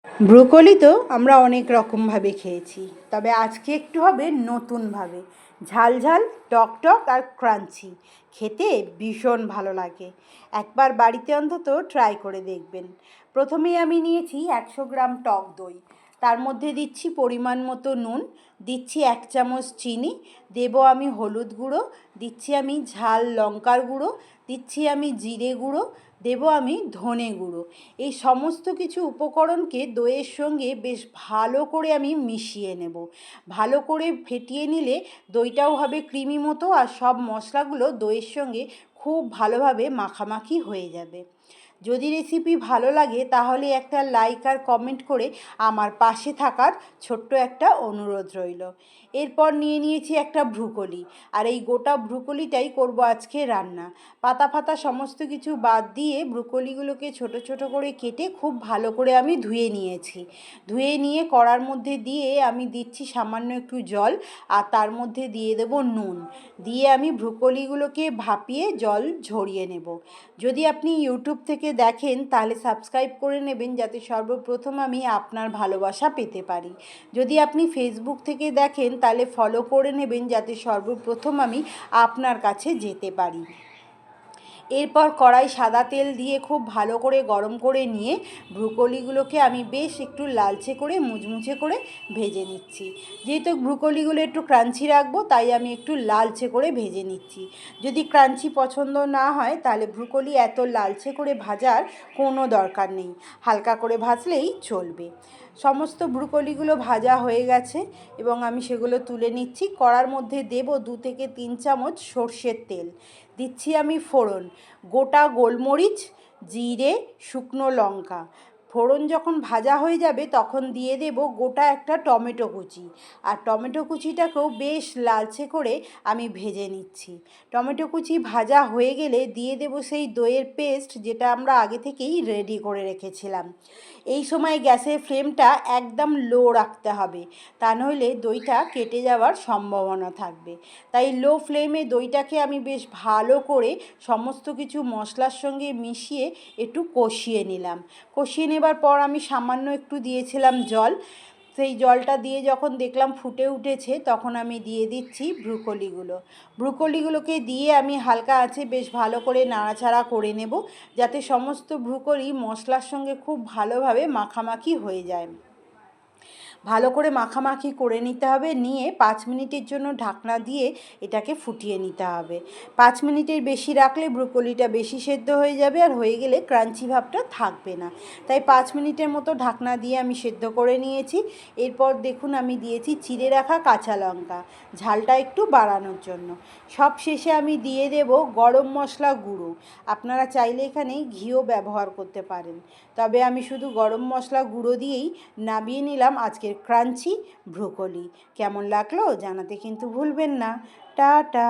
Broccoli তো আমরা অনেক রকমভাবে খেয়েছি, তবে আজকে একটু হবে নতুনভাবে। ঝাল ঝাল, টক টক আর ক্রাঞ্চি, খেতে ভীষণ ভালো লাগে। একবার বাড়িতে অন্তত ট্রাই করে দেখবেন। প্রথমেই আমি নিয়েছি 100 গ্রাম টক দই, তার মধ্যে দিচ্ছি পরিমাণ মতো নুন, দিচ্ছি 1 চামচ চিনি, দেবো আমি হলুদ গুঁড়ো, দিচ্ছি আমি ঝাল লঙ্কার গুঁড়ো, দিচ্ছি আমি জিরে গুঁড়ো, দেবো আমি ধনে গুঁড়ো। এই সমস্ত কিছু উপকরণকে দইয়ের সঙ্গে বেশ ভালো করে আমি মিশিয়ে নেব। ভালো করে ফেটিয়ে নিলে দইটাও হবে ক্রিমি মতো, আর সব মশলাগুলো দইয়ের সঙ্গে খুব ভালোভাবে মাখামাখি হয়ে যাবে। যদি রেসিপি ভালো লাগে তাহলে একটা লাইক আর কমেন্ট করে আমার পাশে থাকার ছোট্ট একটা অনুরোধ রইল। এরপর নিয়ে নিয়েছি একটা ব্রুকলি, আর এই গোটা ব্রুকলিটাই করব আজকে রান্না। পাতা ফাতা সমস্ত কিছু বাদ দিয়ে ব্রুকলিগুলোকে ছোট ছোট করে কেটে খুব ভালো করে আমি ধুয়ে নিয়েছি। ধুয়ে নিয়ে কড়ার মধ্যে দিয়ে আমি দিচ্ছি সামান্য একটু জল, আর তার মধ্যে দিয়ে দেবো নুন। দিয়ে আমি ব্রুকলিগুলোকে ভাপিয়ে জল ঝরিয়ে নেব। যদি আপনি ইউটিউব থেকে দেখেন তাহলে সাবস্ক্রাইব করে নেবেন, যাতে সর্বপ্রথম আমি আপনার ভালোবাসা পেতে পারি। যদি আপনি ফেসবুক থেকে দেখেন তাহলে ফলো করে নেবেন, যাতে সর্বপ্রথম আমি আপনার কাছে যেতে পারি। এরপর কড়াই সাদা তেল দিয়ে খুব ভালো করে গরম করে নিয়ে ব্রুকলিগুলোকে আমি বেশ একটু লালচে করে মুচমুচে করে ভেজে নিচ্ছি। যেহেতু ব্রুকলিগুলো একটু ক্রাঞ্চি রাখবো, তাই আমি একটু লালচে করে ভেজে নিচ্ছি। যদি ক্রাঞ্চি পছন্দ না হয় তাহলে ব্রুকলি এত লালচে করে ভাজার কোনো দরকার নেই, হালকা করে ভাজলেই চলবে। সমস্ত ব্রুকলিগুলো ভাজা হয়ে গেছে এবং আমি সেগুলো তুলে নিচ্ছি। কড়ার মধ্যে দেব 2 থেকে 3 চামচ সর্ষের তেল। দিচ্ছি আমি ফোড়ন, গোটা গোলমরিচ, জিরে, শুকনো লঙ্কা। ফোড়ন যখন ভাজা হয়ে যাবে তখন দিয়ে দেব গোটা একটা টমেটো কুচি, আর টমেটো কুচিটাকেও বেশ লালচে করে আমি ভেজে নিচ্ছি। টমেটো কুচি ভাজা হয়ে গেলে দিয়ে দেব সেই দইয়ের পেস্ট, যেটা আমরা আগে থেকেই রেডি করে রেখেছিলাম। এই সময় গ্যাসের ফ্লেমটা একদম লো রাখতে হবে, তা নইলে দইটা কেটে যাওয়ার সম্ভাবনা থাকবে। তাই লো ফ্লেমে দইটাকে আমি বেশ ভালো করে সমস্ত কিছু মশলার সঙ্গে মিশিয়ে একটু কষিয়ে নিলাম। কষিয়ে নেবার পর আমি সামান্য একটু দিয়েছিলাম জল। সেই জলটা দিয়ে যখন দেখলাম ফুটে উঠেছে, তখন আমি দিয়ে দিচ্ছি ব্রুকলিগুলোকে দিয়ে আমি হালকা আঁচে বেশ ভালো করে নাড়াচাড়া করে নেব, যাতে সমস্ত ব্রুকলি মশলার সঙ্গে খুব ভালোভাবে মাখামাখি হয়ে যায়। ভালো করে মাখামাখি করে নিতে হবে, নিয়ে 5 মিনিটের জন্য ঢাকনা দিয়ে এটাকে ফুটিয়ে নিতে হবে। 5 মিনিটের বেশি রাখলে ব্রোকলিটা বেশি সেদ্ধ হয়ে যাবে, আর হয়ে গেলে ক্রাঞ্চি ভাবটা থাকবে না। তাই 5 মিনিটের মতো ঢাকনা দিয়ে আমি সেদ্ধ করে নিয়েছি। এরপর দেখুন আমি দিয়েছি চিড়ে রাখা কাঁচা লঙ্কা, ঝালটা একটু বাড়ানোর জন্য। সব শেষে আমি দিয়ে দেব গরম মশলা গুঁড়ো। আপনারা চাইলে এখানে ঘিও ব্যবহার করতে পারেন, তবে আমি শুধু গরম মশলা গুঁড়ো দিয়েই নামিয়ে নিলাম আজকের ক্রাঞ্চি ব্রোকলি। কেমন লাগলো জানাতে কিন্তু ভুলবেন না। টাটা।